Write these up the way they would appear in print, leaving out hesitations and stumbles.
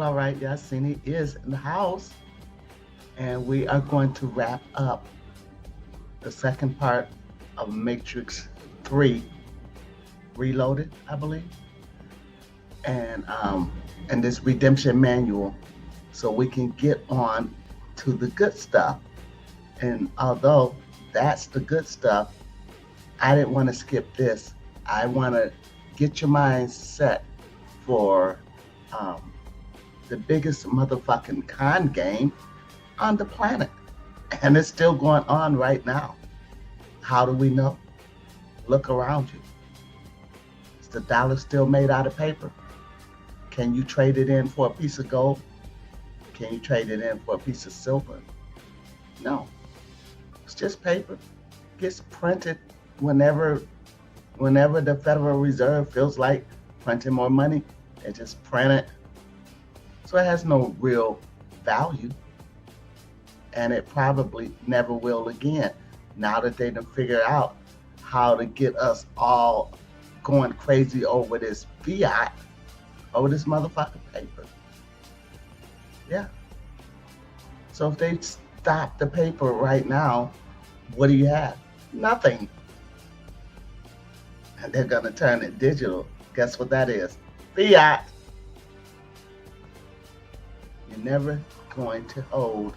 All right. Yasini is in the house, and we are going to wrap up the second part of Matrix 3 Reloaded, I believe, and this redemption manual, so we can get on to the good stuff. And although that's the good stuff, I didn't want to skip this. I want to get your mind set for um, the biggest motherfucking con game on the planet. And it's still going on right now. How do we know? Look around you. Is the dollar still made out of paper? Can you trade it in for a piece of gold? Can you trade it in for a piece of silver? No. It's just paper. It gets printed whenever the Federal Reserve feels like printing more money. They just print it. So it has no real value. And it probably never will again. Now that they done figured out how to get us all going crazy over this fiat, over this motherfucking paper. Yeah. So if they stop the paper right now, what do you have? Nothing. And they're going to turn it digital. Guess what that is? Fiat. You're never going to hold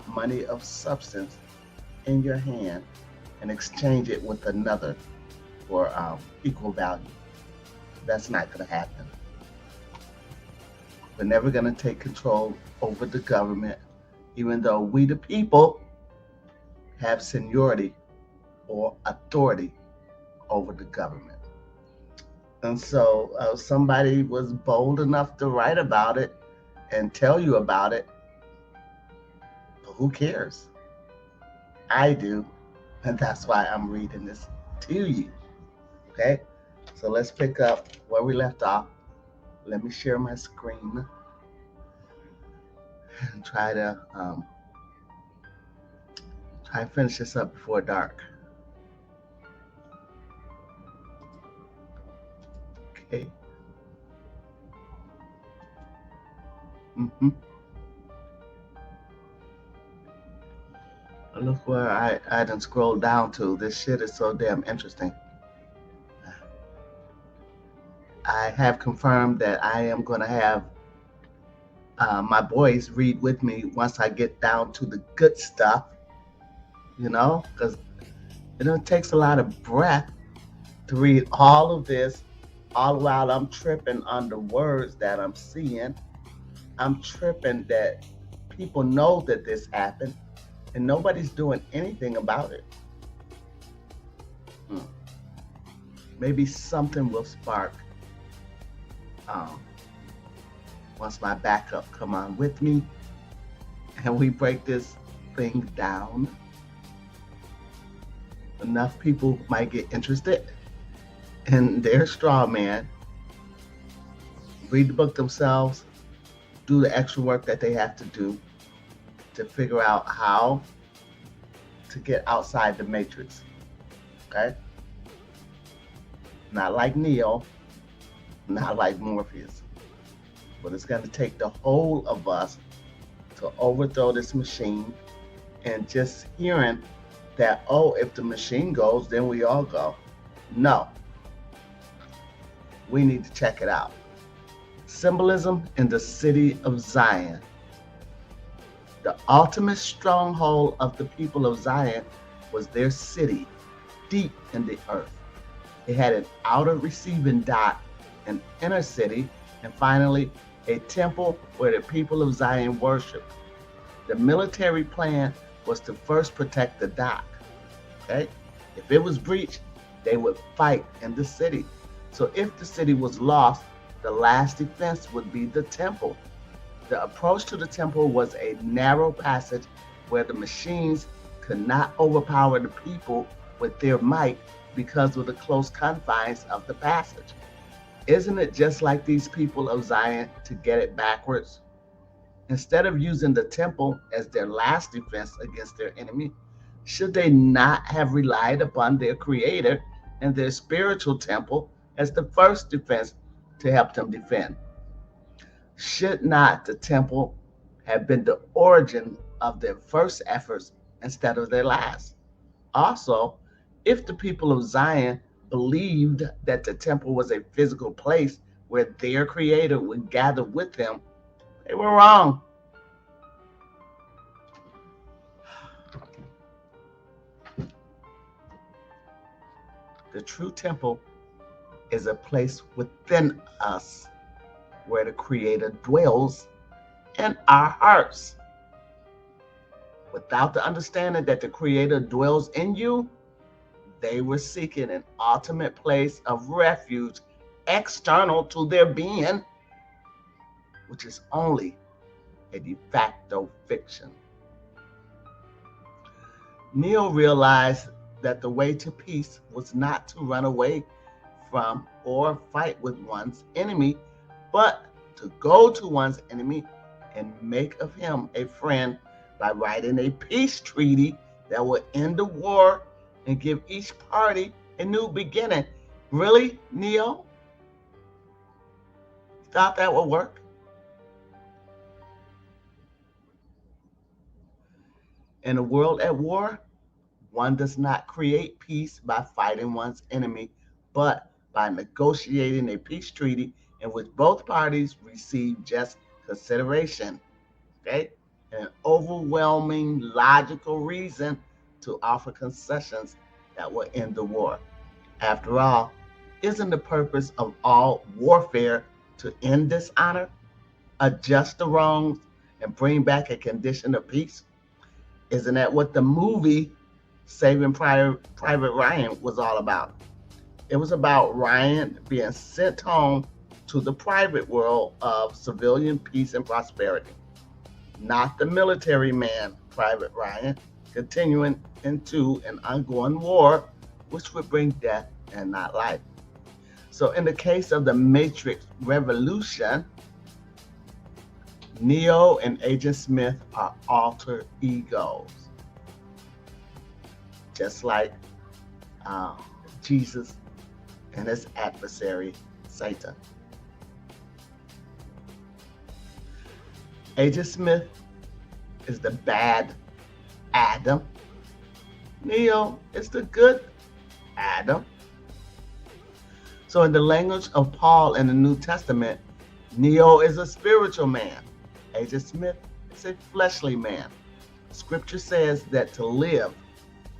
money of substance in your hand and exchange it with another for equal value. That's not going to happen. We're never going to take control over the government, even though we, the people, have seniority or authority over the government. And so somebody was bold enough to write about it and tell you about it. But who cares? I do. And that's why I'm reading this to you. Okay? So let's pick up where we left off. Let me share my screen and try to finish this up before dark. Okay. Mm-hmm. Look where I done scrolled down to. This shit is so damn interesting. I have confirmed that I am going to have my boys read with me once I get down to the good stuff, because it takes a lot of breath to read all of this, all while I'm tripping on the words that I'm seeing. I'm tripping that people know that this happened and nobody's doing anything about it. Maybe something will spark once my backup come on with me and we break this thing down. Enough people might get interested in their straw man, read the book themselves, do the extra work that they have to do to figure out how to get outside the matrix. Okay? Not like Neo, not like Morpheus. But it's going to take the whole of us to overthrow this machine. And just hearing that, if the machine goes, then we all go. No. We need to check it out. Symbolism in the city of Zion. The ultimate stronghold of the people of Zion was their city, deep in the earth. It had an outer receiving dock, an inner city, and finally, a temple where the people of Zion worshiped. The military plan was to first protect the dock. Okay? If it was breached, they would fight in the city. So if the city was lost, the last defense would be the temple. The approach to the temple was a narrow passage where the machines could not overpower the people with their might because of the close confines of the passage. Isn't it just like these people of Zion to get it backwards? Instead of using the temple as their last defense against their enemy, should they not have relied upon their creator and their spiritual temple as the first defense to help them defend? Should not the temple have been the origin of their first efforts instead of their last? Also, if the people of Zion believed that the temple was a physical place where their creator would gather with them, they were wrong. The true temple is a place within us where the creator dwells in our hearts. Without the understanding that the creator dwells in you, they were seeking an ultimate place of refuge external to their being, which is only a de facto fiction. Neil realized that the way to peace was not to run away from or fight with one's enemy, but to go to one's enemy and make of him a friend by writing a peace treaty that would end the war and give each party a new beginning. Really, Neo? You thought that would work? In a world at war, one does not create peace by fighting one's enemy, but by negotiating a peace treaty in which both parties receive just consideration, okay? An overwhelming logical reason to offer concessions that will end the war. After all, isn't the purpose of all warfare to end dishonor, adjust the wrongs, and bring back a condition of peace? Isn't that what the movie Saving Private Ryan was all about? It was about Ryan being sent home to the private world of civilian peace and prosperity, not the military man, Private Ryan, continuing into an ongoing war, which would bring death and not life. So, in the case of the Matrix Revolution, Neo and Agent Smith are alter egos, just like Jesus and his adversary, Satan. Agent Smith is the bad Adam. Neo is the good Adam. So, in the language of Paul in the New Testament, Neo is a spiritual man. Agent Smith is a fleshly man. Scripture says that to live,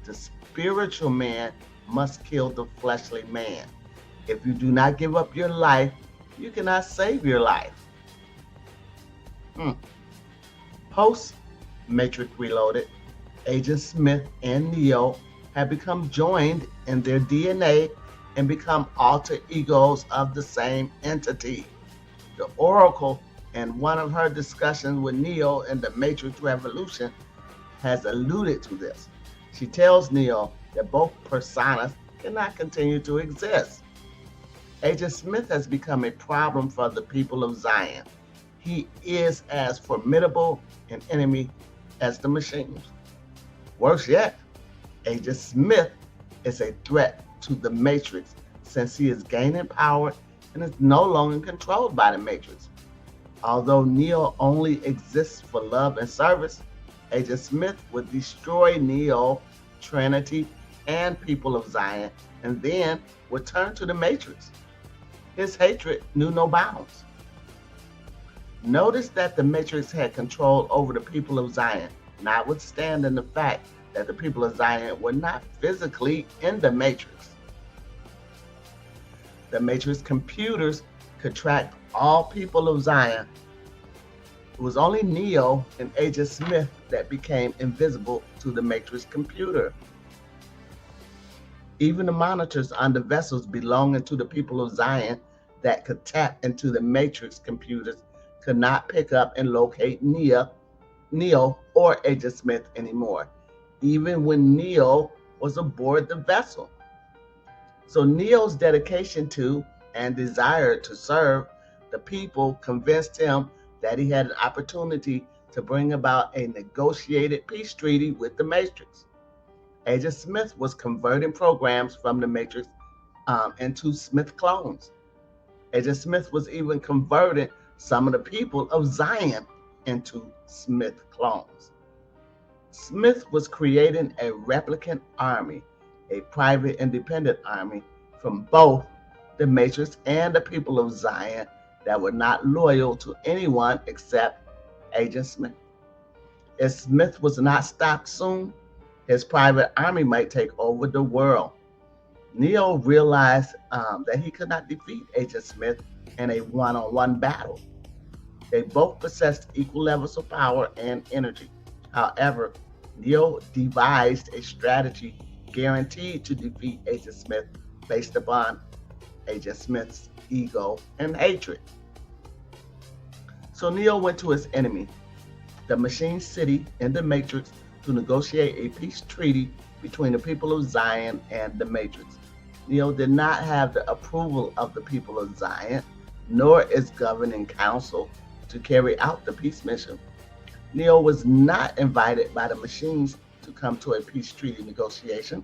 the spiritual man must kill the fleshly man. If you do not give up your life, you cannot save your life. Post Matrix Reloaded, Agent Smith and Neo have become joined in their DNA and become alter egos of the same entity. The Oracle, in one of her discussions with Neo in the Matrix Revolution, has alluded to this. She tells Neo that both personas cannot continue to exist. Agent Smith has become a problem for the people of Zion. He is as formidable an enemy as the machines. Worse yet, Agent Smith is a threat to the Matrix since he is gaining power and is no longer controlled by the Matrix. Although Neo only exists for love and service, Agent Smith would destroy Neo, Trinity, and people of Zion, and then would turn to the Matrix. His hatred knew no bounds. Notice that the Matrix had control over the people of Zion, notwithstanding the fact that the people of Zion were not physically in the Matrix. The Matrix computers could track all people of Zion. It was only Neo and Agent Smith that became invisible to the Matrix computer. Even the monitors on the vessels belonging to the people of Zion that could tap into the Matrix computers could not pick up and locate Neo or Agent Smith anymore, even when Neo was aboard the vessel. So Neo's dedication to and desire to serve the people convinced him that he had an opportunity to bring about a negotiated peace treaty with the Matrix. Agent Smith was converting programs from the Matrix into Smith clones. Agent Smith was even converted some of the people of Zion into Smith clones. Smith was creating a replicant army, a private independent army from both the Matrix and the people of Zion that were not loyal to anyone except Agent Smith. If Smith was not stopped soon, his private army might take over the world. Neo realized that he could not defeat Agent Smith in a one-on-one battle. They both possessed equal levels of power and energy. However, Neo devised a strategy guaranteed to defeat Agent Smith based upon Agent Smith's ego and hatred. So Neo went to his enemy, the Machine City in the Matrix, to negotiate a peace treaty between the people of Zion and the Matrix. Neo did not have the approval of the people of Zion, nor its governing council, to carry out the peace mission. Neo was not invited by the machines to come to a peace treaty negotiation.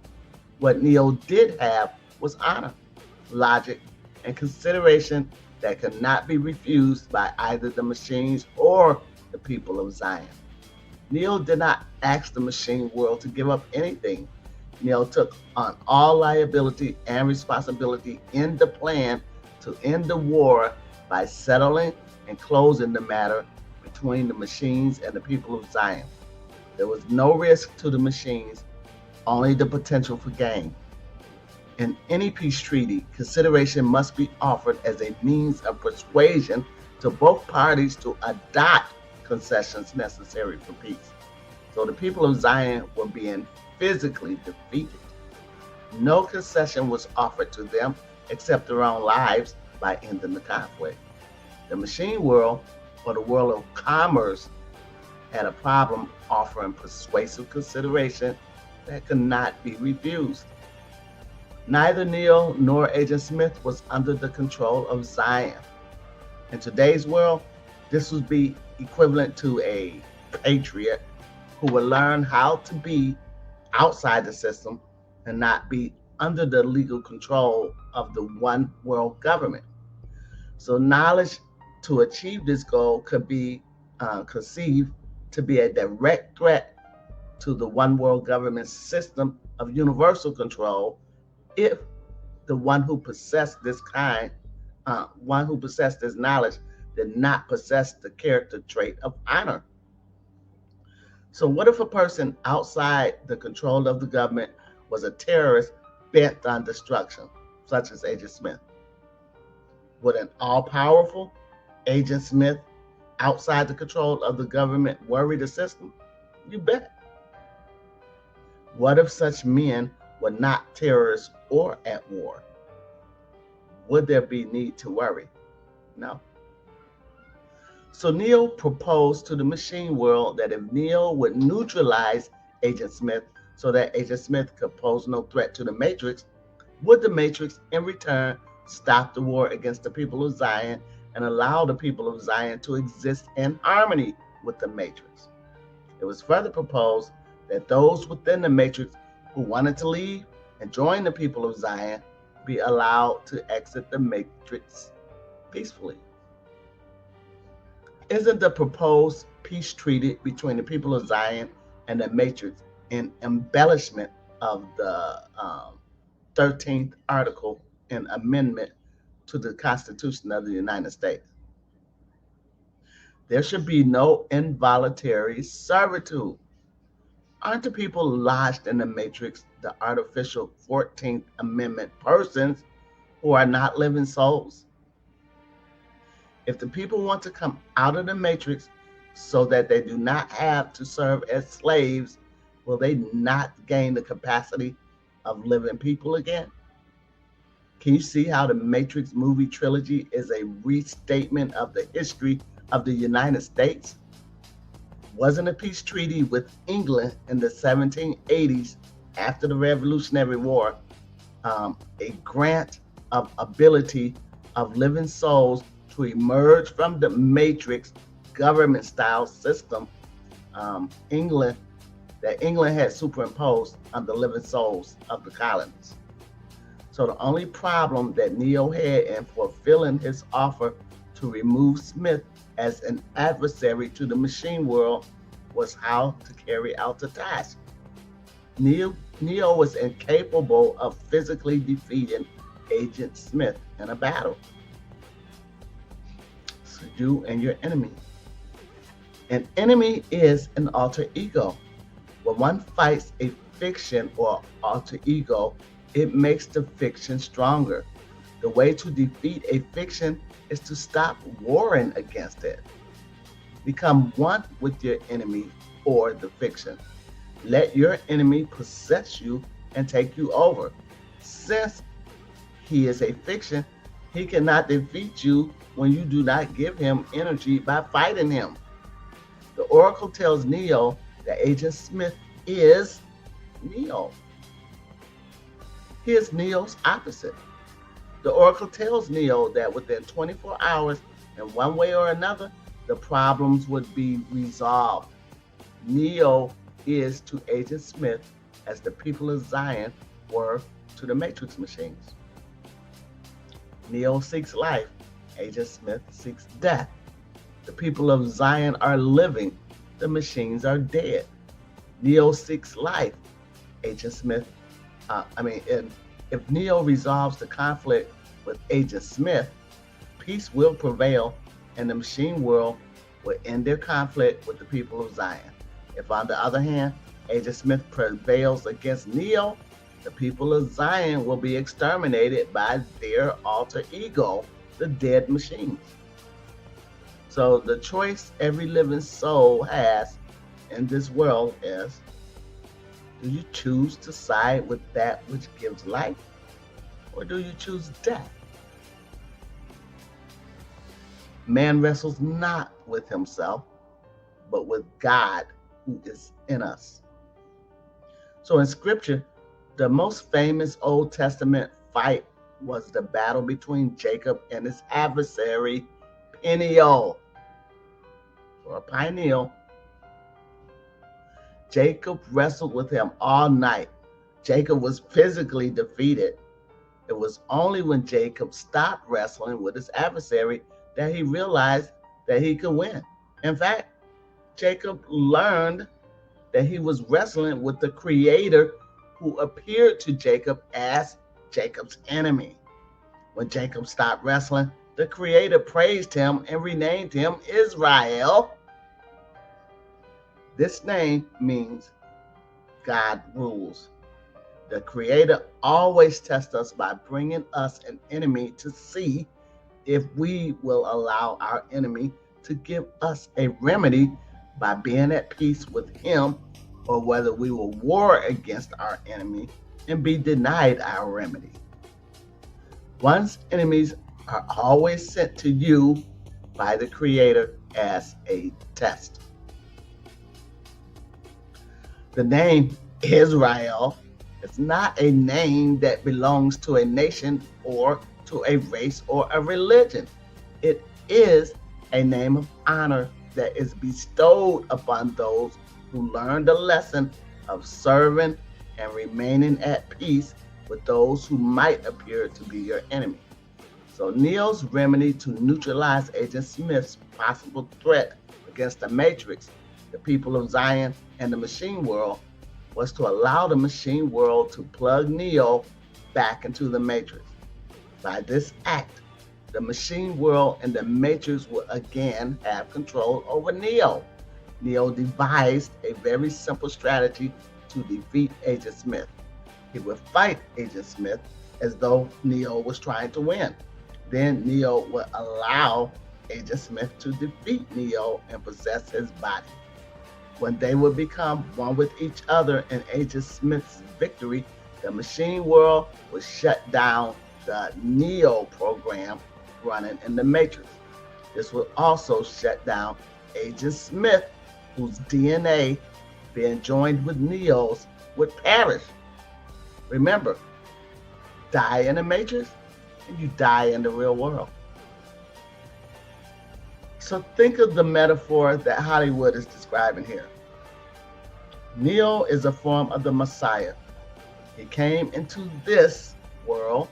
What Neo did have was honor, logic, and consideration that could not be refused by either the machines or the people of Zion. Neo did not ask the machine world to give up anything. Neo took on all liability and responsibility in the plan to end the war by settling and closing the matter between the machines and the people of Zion. There was no risk to the machines, only the potential for gain. In any peace treaty, consideration must be offered as a means of persuasion to both parties to adopt concessions necessary for peace. So the people of Zion were being physically defeated. No concession was offered to them except their own lives by ending the conflict. The machine world, or the world of commerce, had a problem offering persuasive consideration that could not be refused. Neither Neo nor Agent Smith was under the control of Zion. In today's world, this would be equivalent to a patriot who would learn how to be outside the system and not be under the legal control of the one world government. So knowledge to achieve this goal could be conceived to be a direct threat to the one world government system of universal control if the one who possessed this knowledge did not possess the character trait of honor. So what if a person outside the control of the government was a terrorist bent on destruction, such as Agent Smith? Would an all-powerful Agent Smith outside the control of the government worry the system? You bet. What if such men were not terrorists or at war? Would there be need to worry? No. So Neo proposed to the machine world that if Neo would neutralize Agent Smith so that Agent Smith could pose no threat to the Matrix, would the Matrix in return stop the war against the people of Zion and allow the people of Zion to exist in harmony with the Matrix? It was further proposed that those within the Matrix who wanted to leave and join the people of Zion be allowed to exit the Matrix peacefully. Isn't the proposed peace treaty between the people of Zion and the Matrix an embellishment of the 13th article and amendment to the Constitution of the United States? There should be no involuntary servitude. Aren't the people lodged in the Matrix the artificial 14th Amendment persons who are not living souls? If the people want to come out of the Matrix so that they do not have to serve as slaves, will they not gain the capacity of living people again? Can you see how the Matrix movie trilogy is a restatement of the history of the United States? Wasn't a peace treaty with England in the 1780s after the Revolutionary War a grant of ability of living souls to emerge from the Matrix government style system England had superimposed on the living souls of the colonies? So the only problem that Neo had in fulfilling his offer to to remove Smith as an adversary to the machine world was how to carry out the task. Neo was incapable of physically defeating Agent Smith in a battle. So you and your enemy. An enemy is an alter ego. When one fights a fiction or alter ego, it makes the fiction stronger. The way to defeat a fiction is to stop warring against it. Become one with your enemy or the fiction. Let your enemy possess you and take you over. Since he is a fiction, he cannot defeat you when you do not give him energy by fighting him. The Oracle tells Neo that Agent Smith is Neo. He is Neo's opposite. The Oracle tells Neo that within 24 hours, in one way or another, the problems would be resolved. Neo is to Agent Smith as the people of Zion were to the Matrix machines. Neo seeks life. Agent Smith seeks death. The people of Zion are living. The machines are dead. Neo seeks life. Agent Smith, if Neo resolves the conflict with Agent Smith, peace will prevail and the machine world will end their conflict with the people of Zion. If, on the other hand, Agent Smith prevails against Neo, the people of Zion will be exterminated by their alter ego, the dead machines. So the choice every living soul has in this world is, do you choose to side with that which gives life, or do you choose death? Man wrestles not with himself, but with God who is in us. So in scripture, the most famous Old Testament fight was the battle between Jacob and his adversary, Peniel, or Peniel. Jacob wrestled with him all night. Jacob was physically defeated. It was only when Jacob stopped wrestling with his adversary that he realized that he could win. In fact, Jacob learned that he was wrestling with the Creator who appeared to Jacob as Jacob's enemy. When Jacob stopped wrestling, the Creator praised him and renamed him Israel. This name means God rules. The Creator always tests us by bringing us an enemy to see if we will allow our enemy to give us a remedy by being at peace with him, or whether we will war against our enemy and be denied our remedy. One's enemies are always sent to you by the Creator as a test. The name Israel is not a name that belongs to a nation or to a race or a religion. It is a name of honor that is bestowed upon those who learn the lesson of serving and remaining at peace with those who might appear to be your enemy. So Neo's remedy to neutralize Agent Smith's possible threat against the Matrix, the people of Zion, and the machine world was to allow the machine world to plug Neo back into the Matrix. By this act, the machine world and the Matrix will again have control over Neo. Neo devised a very simple strategy to defeat Agent Smith. He would fight Agent Smith as though Neo was trying to win. Then Neo would allow Agent Smith to defeat Neo and possess his body. When they would become one with each other in Agent Smith's victory, the machine world would shut down the Neo program running in the Matrix. This would also shut down Agent Smith, whose DNA, being joined with Neo's, would perish. Remember, die in the Matrix and you die in the real world. So think of the metaphor that Hollywood is describing here. Neo is a form of the Messiah. He came into this world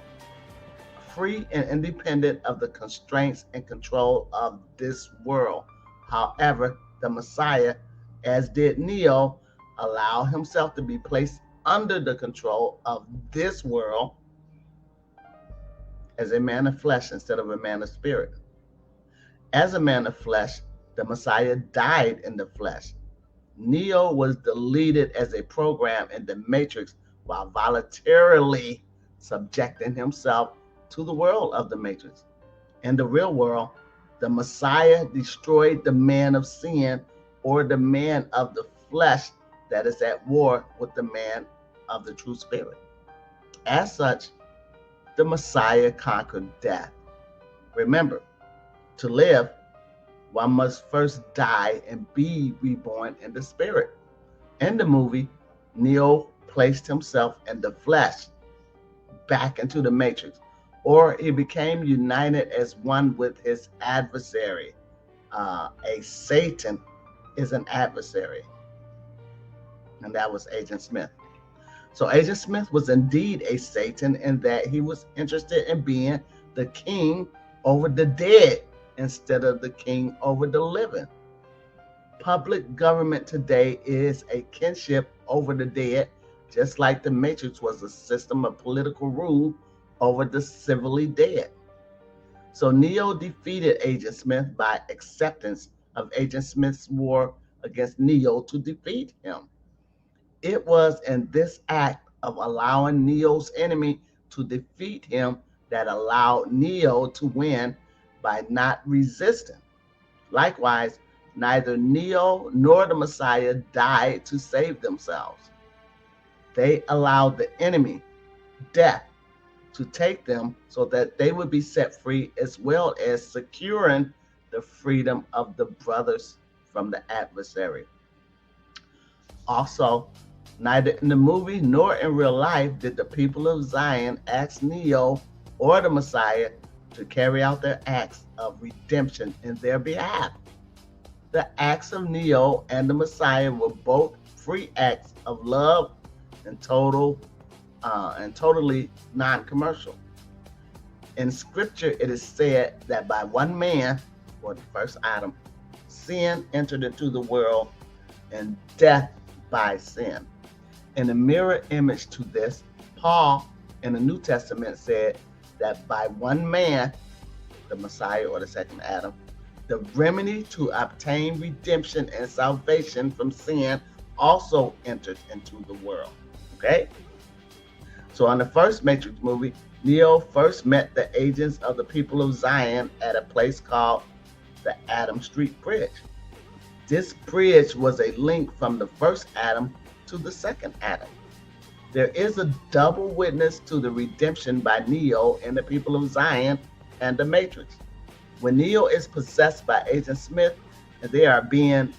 free and independent of the constraints and control of this world. However, the Messiah, as did Neo, allowed himself to be placed under the control of this world as a man of flesh instead of a man of spirit. As a man of flesh, the Messiah died in the flesh. Neo was deleted as a program in the Matrix while voluntarily subjecting himself to the world of the Matrix. In the real world, the Messiah destroyed the man of sin or the man of the flesh that is at war with the man of the true spirit. As such, the Messiah conquered death. Remember, to live, one must first die and be reborn in the spirit. In the movie, Neo placed himself in the flesh back into the Matrix, or he became united as one with his adversary. A Satan is an adversary, and that was Agent Smith. So Agent Smith was indeed a Satan in that he was interested in being the king over the dead instead of the king over the living. Public government today is a kinship over the dead, just like the Matrix was a system of political rule over the civilly dead. So Neo defeated Agent Smith by acceptance of Agent Smith's war against Neo to defeat him. It was in this act of allowing Neo's enemy to defeat him that allowed Neo to win by not resisting. Likewise, neither Neo nor the Messiah died to save themselves. They allowed the enemy, death, to take them so that they would be set free, as well as securing the freedom of the brothers from the adversary. Also, neither in the movie nor in real life did the people of Zion ask Neo or the Messiah to carry out their acts of redemption in their behalf. The acts of Neo and the Messiah were both free acts of love and totally non-commercial. In Scripture, it is said that by one man, or the first Adam, sin entered into the world, and death by sin. In a mirror image to this, Paul in the New Testament said that by one man, the Messiah or the second Adam, the remedy to obtain redemption and salvation from sin also entered into the world. Okay? So on the first Matrix movie, Neo first met the agents of the people of Zion at a place called the Adam Street Bridge. This bridge was a link from the first Adam to the second Adam. There is a double witness to the redemption by Neo and the people of Zion and the Matrix. When Neo is possessed by Agent Smith and they are being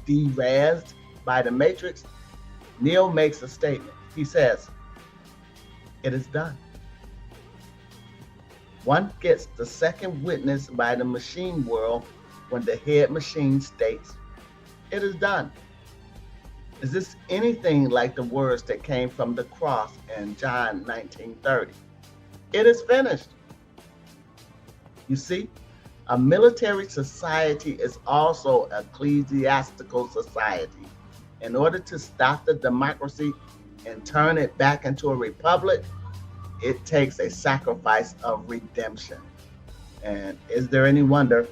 derazed by the Matrix, Neo makes a statement. He says, "It is done." One gets the second witness by the machine world when the head machine states, "It is done." Is this anything like the words that came from the cross in John 19:30? It is finished. You see, a military society is also an ecclesiastical society. In order to stop the democracy and turn it back into a republic, it takes a sacrifice of redemption. And is there any wonder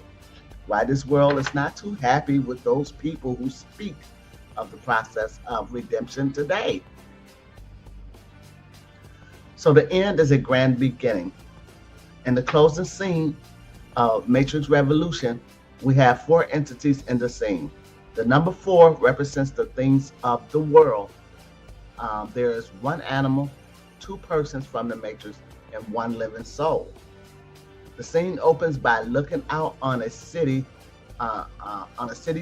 why this world is not too happy with those people who speak of the process of redemption today? So the end is a grand beginning. In the closing scene of Matrix Revolution, we have four entities in the scene. The number 4 represents the things of the world. There is one animal, 2 persons from the Matrix, and 1 living soul. The scene opens by looking out on a city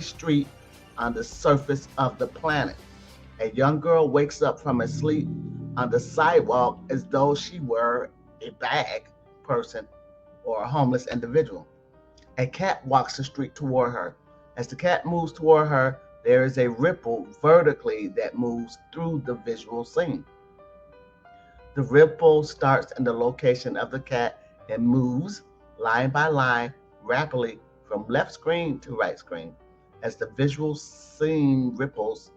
street on the surface of the planet. A young girl wakes up from her sleep on the sidewalk as though she were a bag person or a homeless individual. A cat walks the street toward her. As the cat moves toward her, there is a ripple vertically that moves through the visual scene. The ripple starts in the location of the cat It moves line by line rapidly from left screen to right screen. As the visual scene ripples,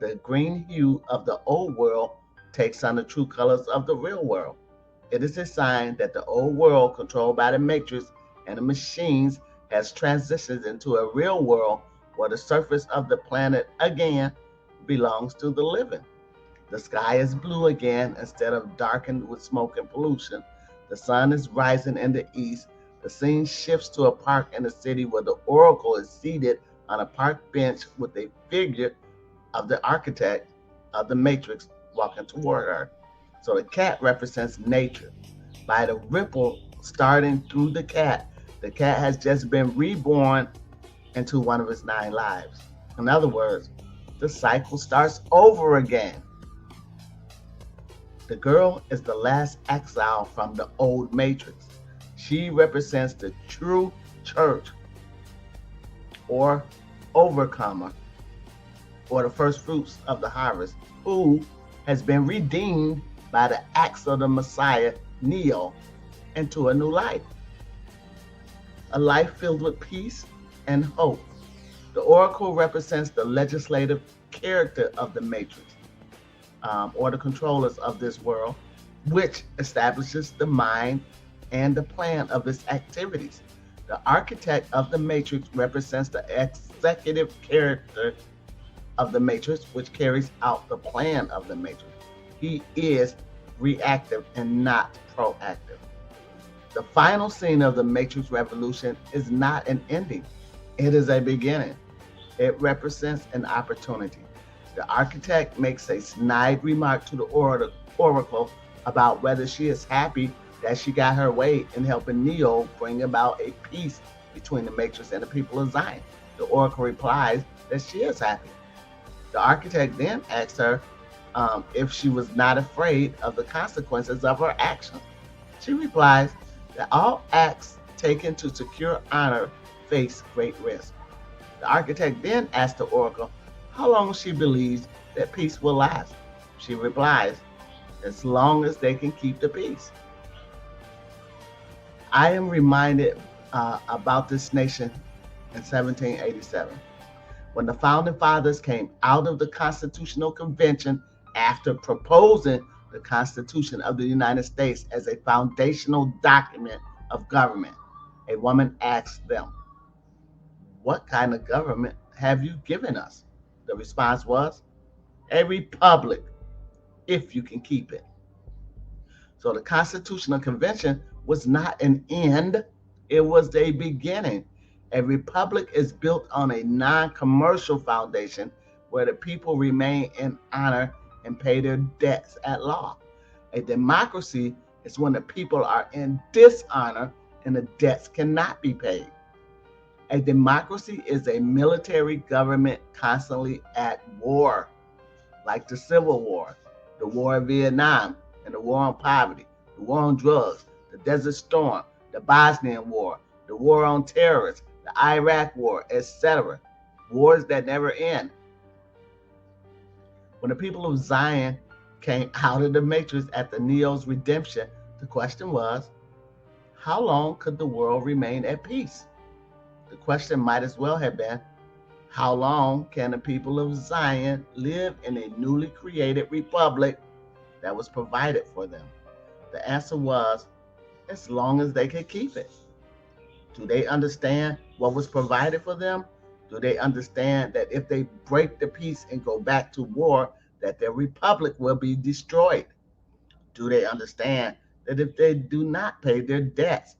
the green hue of the old world takes on the true colors of the real world. It is a sign that the old world, controlled by the Matrix and the machines, has transitioned into a real world where the surface of the planet again belongs to the living. The sky is blue again instead of darkened with smoke and pollution. The sun is rising in the east. The scene shifts to a park in the city where the Oracle is seated on a park bench with a figure of the architect of the Matrix walking toward her. So the cat represents nature. By the ripple starting through the cat has just been reborn into one of its 9 lives. In other words, the cycle starts over again. The girl is the last exile from the old matrix. She represents the true church or overcomer or the first fruits of the harvest who has been redeemed by the acts of the Messiah, Neo, into a new life. A life filled with peace and hope. The oracle represents the legislative character of the matrix, or the controllers of this world, which establishes the mind and the plan of its activities. The architect of the matrix represents the executive character of the matrix, which carries out the plan of the matrix. He is reactive and not proactive. The final scene of the Matrix Revolution is not an ending, it is a beginning. It represents an opportunity. The architect makes a snide remark to the oracle about whether she is happy that she got her way in helping Neo bring about a peace between the Matrix and the people of Zion. The oracle replies that she is happy. The architect then asks her if she was not afraid of the consequences of her actions. She replies that all acts taken to secure honor face great risk. The architect then asks the oracle how long she believes that peace will last. She replies, as long as they can keep the peace. I am reminded about this nation in 1787, when the founding fathers came out of the Constitutional Convention after proposing the Constitution of the United States as a foundational document of government. A woman asked them, "What kind of government have you given us?" The response was, "A republic, if you can keep it." So the Constitutional Convention was not an end, it was a beginning. A republic is built on a non commercial foundation where the people remain in honor and pay their debts at law. A democracy is when the people are in dishonor and the debts cannot be paid. A democracy is a military government constantly at war, like the Civil War, the War of Vietnam, and the War on Poverty, the War on Drugs, the Desert Storm, the Bosnian War, the War on Terrorists, the Iraq War, etc. Wars that never end. When the people of Zion came out of the matrix after Neo's redemption, the question was, how long could the world remain at peace? The question might as well have been, how long can the people of Zion live in a newly created republic that was provided for them? The answer was, as long as they could keep it. Do they understand what was provided for them? Do they understand that if they break the peace and go back to war, that their republic will be destroyed? Do they understand that if they do not pay their debts,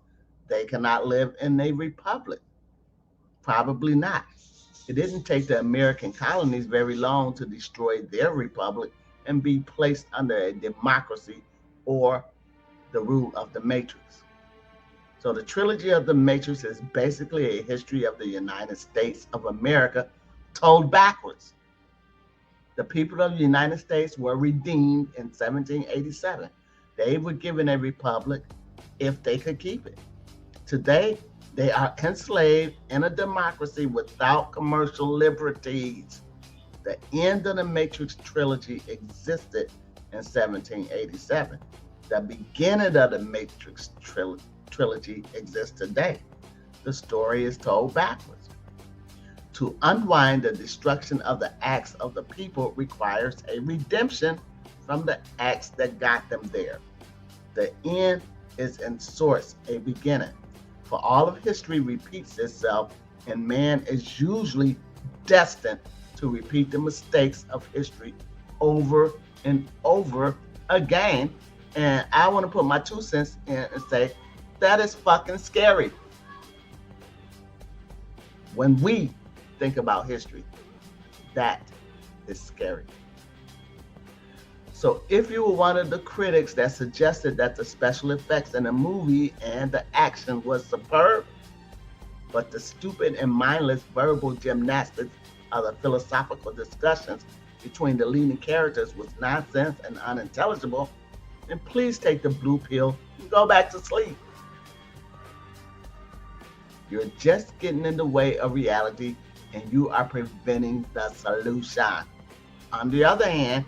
they cannot live in a republic? Probably not. It didn't take the American colonies very long to destroy their republic and be placed under a democracy or the rule of the Matrix. So the trilogy of the Matrix is basically a history of the United States of America told backwards. The people of the United States were redeemed in 1787. They were given a republic if they could keep it. Today, they are enslaved in a democracy without commercial liberties. The end of the Matrix trilogy existed in 1787. the beginning of the Matrix trilogy exists today. The story is told backwards. To unwind the destruction of the acts of the people requires a redemption from the acts that got them there. The end is in source a beginning. For all of history repeats itself, and man is usually destined to repeat the mistakes of history over and over again. And I want to put my 2 cents in and say that is fucking scary. When we think about history, that is scary. So if you were one of the critics that suggested that the special effects in the movie and the action was superb, but the stupid and mindless verbal gymnastics of the philosophical discussions between the leading characters was nonsense and unintelligible, then please take the blue pill and go back to sleep. You're just getting in the way of reality and you are preventing the solution. On the other hand,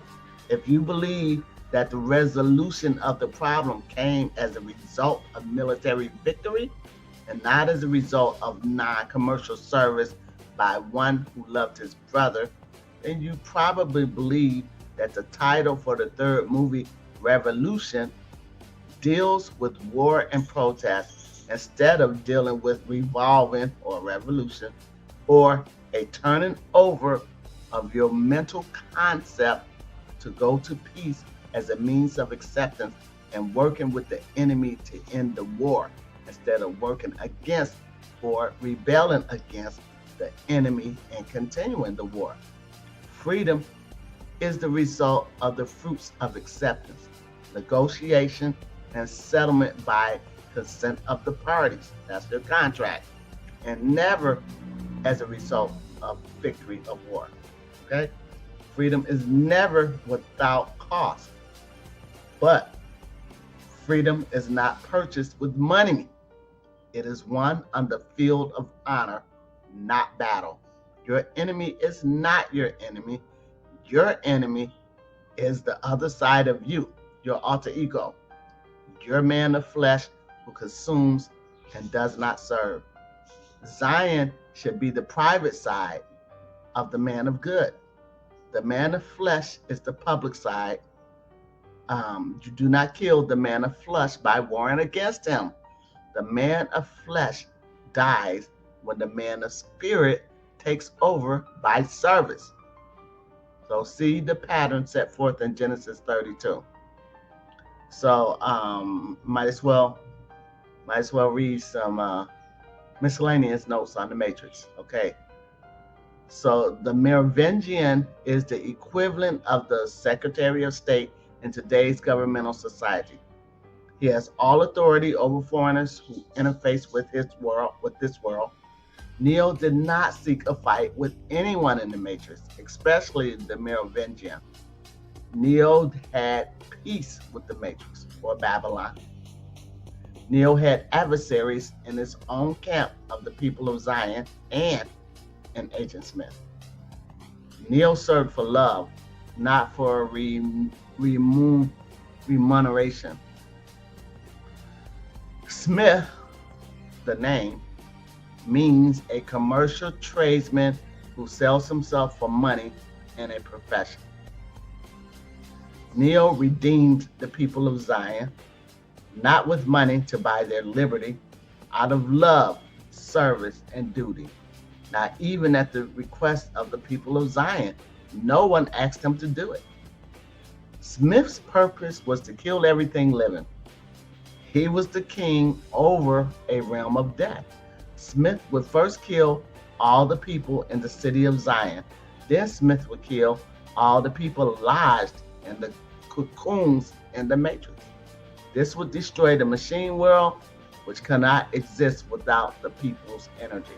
if you believe that the resolution of the problem came as a result of military victory and not as a result of non-commercial service by one who loved his brother, then you probably believe that the title for the third movie, Revolution, deals with war and protest instead of dealing with revolving or revolution or a turning over of your mental concept to go to peace as a means of acceptance and working with the enemy to end the war instead of working against or rebelling against the enemy and continuing the war. Freedom is the result of the fruits of acceptance, negotiation, and settlement by consent of the parties. That's their contract. And never as a result of victory of war. Okay? Freedom is never without cost. But freedom is not purchased with money. It is won on the field of honor, not battle. Your enemy is not your enemy. Your enemy is the other side of you, your alter ego, your man of flesh who consumes and does not serve. Zion should be the private side of the man of good. The man of flesh is the public side. You do not kill the man of flesh by warring against him. The man of flesh dies when the man of spirit takes over by service. So see the pattern set forth in Genesis 32. So might as well read some miscellaneous notes on the Matrix. Okay. So the Merovingian is the equivalent of the Secretary of State in today's governmental society. He has all authority over foreigners who interface with this world. Neo did not seek a fight with anyone in the Matrix, especially the Merovingian. Neo had peace with the Matrix, or Babylon. Neo had adversaries in his own camp of the people of Zion and in Agent Smith. Neo served for love, not for remuneration. Smith, the name, means a commercial tradesman who sells himself for money in a profession. Neo redeemed the people of Zion, not with money to buy their liberty, out of love, service, and duty. Not even at the request of the people of Zion. No one asked him to do it. Smith's purpose was to kill everything living. He was the king over a realm of death. Smith would first kill all the people in the city of Zion. Then Smith would kill all the people lodged in the cocoons in the Matrix. This would destroy the machine world, which cannot exist without the people's energy.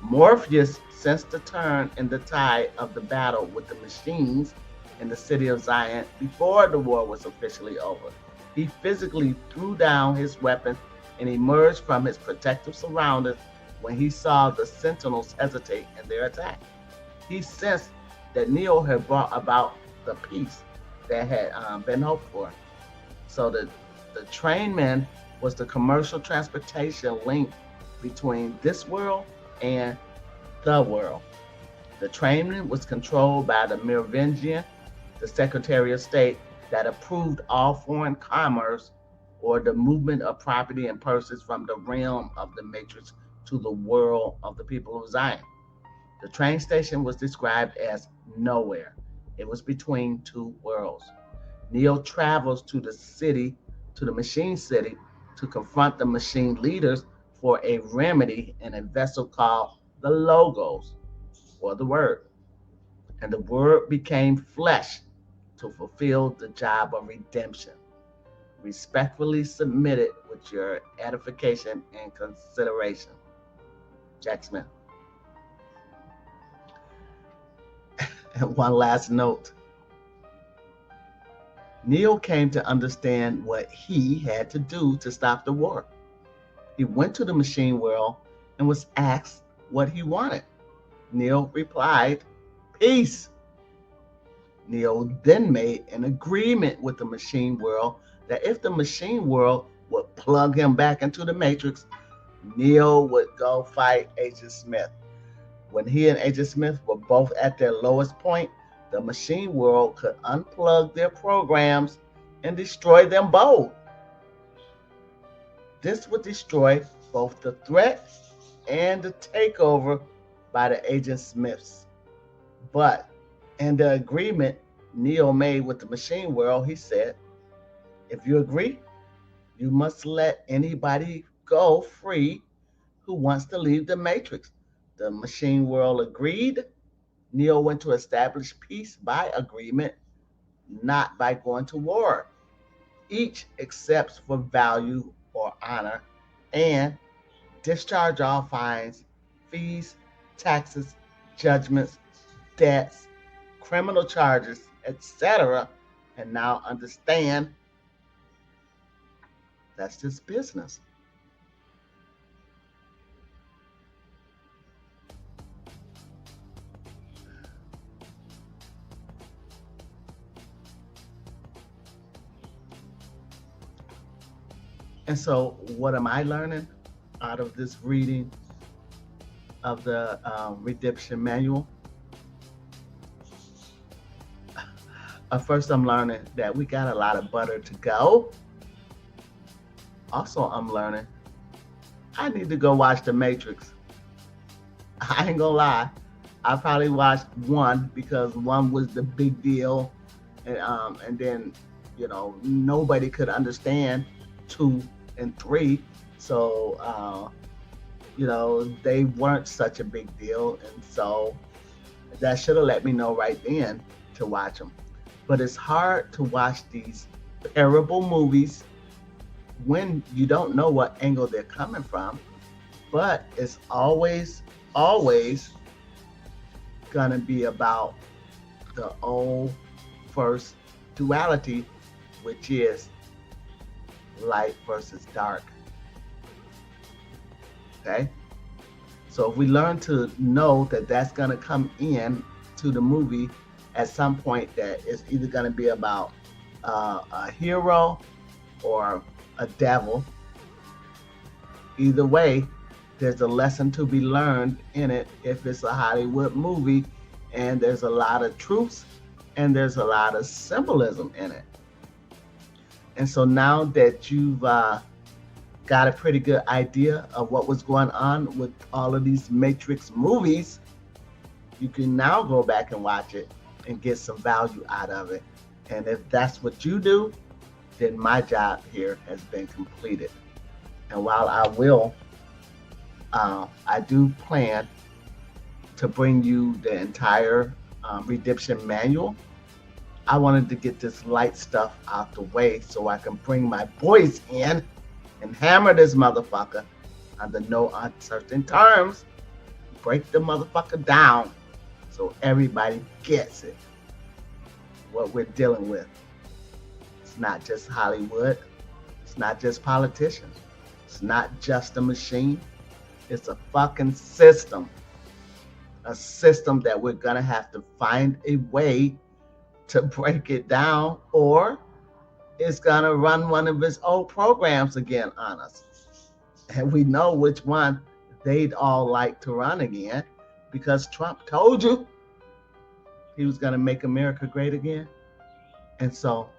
Morpheus sensed the turn in the tide of the battle with the machines in the city of Zion before the war was officially over. He physically threw down his weapon and emerged from his protective surroundings when he saw the Sentinels hesitate in their attack. He sensed that Neo had brought about the peace that had been hoped for. So the trainman was the commercial transportation link between this world and the world. The trainman was controlled by the Merovingian, the Secretary of State that approved all foreign commerce or the movement of property and persons from the realm of the matrix to the world of the people of Zion. The train station was described as nowhere. It was between two worlds. Neo travels to the city, to the machine city, to confront the machine leaders for a remedy in a vessel called the Logos, or the Word. And the Word became flesh to fulfill the job of redemption. Respectfully submitted with your edification and consideration. Jack Smith. And one last note. Neo came to understand what he had to do to stop the war. He went to the machine world and was asked what he wanted. Neo replied, peace. Neo then made an agreement with the machine world that if the machine world would plug him back into the matrix, Neo would go fight Agent Smith. When he and Agent Smith were both at their lowest point, the machine world could unplug their programs and destroy them both. This would destroy both the threat and the takeover by the Agent Smiths. But in the agreement Neo made with the machine world, he said, if you agree, you must let anybody go free who wants to leave the matrix. The machine world agreed. Neo went to establish peace by agreement, not by going to war. Each accepts for value or honor and discharge all fines, fees, taxes, judgments, debts, criminal charges, etc. And now understand that's just business. And so, what am I learning out of this reading of the Redemption Manual? First, I'm learning that we got a lot of butter to go. Also, I'm learning I need to go watch The Matrix. I ain't gonna lie. I probably watched one because one was the big deal, and then nobody could understand 2 and 3, so they weren't such a big deal, and so that should have let me know right then to watch them. But it's hard to watch these parable movies when you don't know what angle they're coming from, but it's always gonna be about the old first duality, which is light versus dark. Okay, so if we learn to know that that's gonna come in to the movie at some point, that it's either gonna be about a hero or a devil. Either way, there's a lesson to be learned in it if it's a Hollywood movie, and there's a lot of truths and there's a lot of symbolism in it. And so now that you've got a pretty good idea of what was going on with all of these Matrix movies, you can now go back and watch it and get some value out of it. And if that's what you do, then my job here has been completed. And while I do plan to bring you the entire Redemption Manual, I wanted to get this light stuff out the way so I can bring my boys in and hammer this motherfucker under no uncertain terms, break the motherfucker down so everybody gets it, what we're dealing with. It's not just Hollywood. It's not just politicians. It's not just a machine. It's a fucking system. A system that we're gonna have to find a way to break it down, or is going to run one of his old programs again on us. And we know which one they'd all like to run again, because Trump told you he was going to make America great again. And so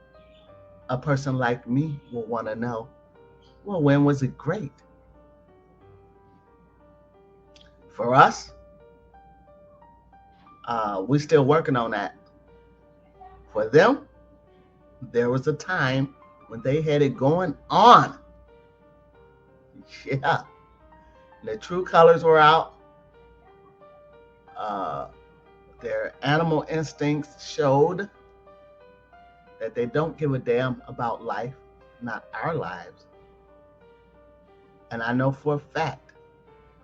a person like me will want to know, well, when was it great? For us, we're still working on that. For them, there was a time when they had it going on. Yeah. The true colors were out. Their animal instincts showed that they don't give a damn about life, not our lives. And I know for a fact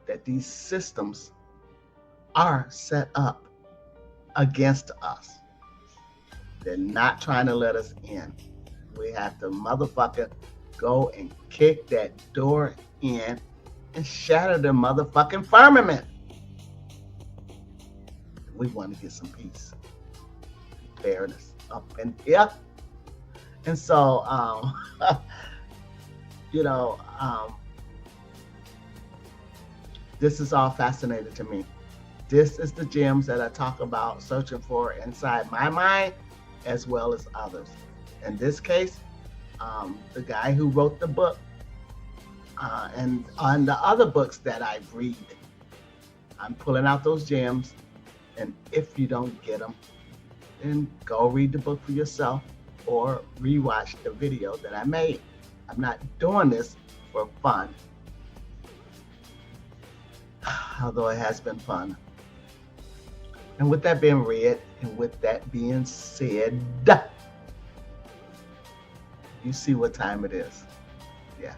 that these systems are set up against us. They're not trying to let us in. We have to motherfucker go and kick that door in and shatter the motherfucking firmament. We want to get some peace, fairness up in here. And so, this is all fascinating to me. This is the gems that I talk about searching for inside my mind as well as others. In this case, the guy who wrote the book and on the other books that I read, I'm pulling out those gems. And if you don't get them, then go read the book for yourself or rewatch the video that I made. I'm not doing this for fun, although it has been fun. And with that being read, and with that being said, you see what time it is. Yeah.